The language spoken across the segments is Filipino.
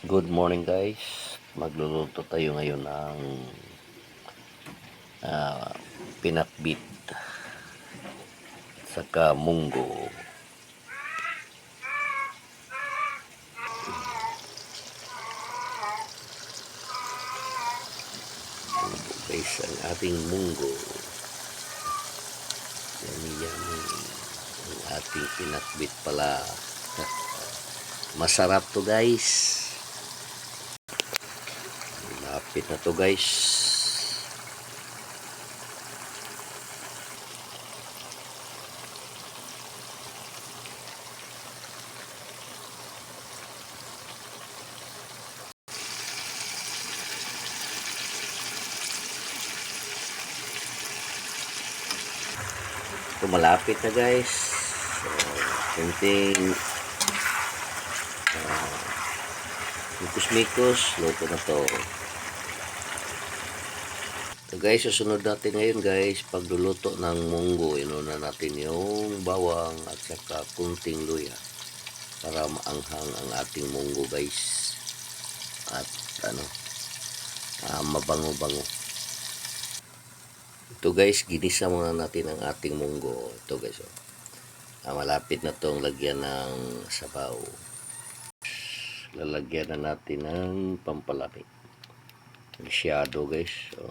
Good morning guys. Magluluto tayo ngayon ng ah, pinakbit saka munggo. Guys, ang ating munggo. Yummy yummy. Ang ating pinakbit pala. Masarap to guys. Lapit na to guys. Ito malapit na guys. So, kunting mikos-mikos, luto na to. So guys, susunod natin ngayon guys, pagluluto ng munggo, inuna natin yung bawang at saka kunting luya para maanghang ang ating munggo guys. At mabango-bango. Ito guys, ginisa muna natin ang ating munggo. Ito guys, malapit na tong lagyan ng sabaw. Lalagyan na natin ng pampalamig. Masyado guys. So,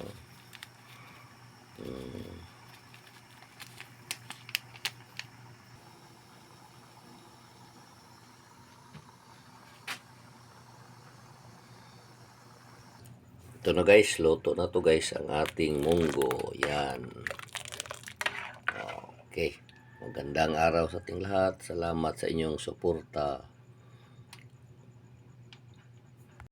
ito na guys, luto na to guys ang ating munggo. Yan. Okay. Magandang araw sa ating lahat. Salamat sa inyong suporta.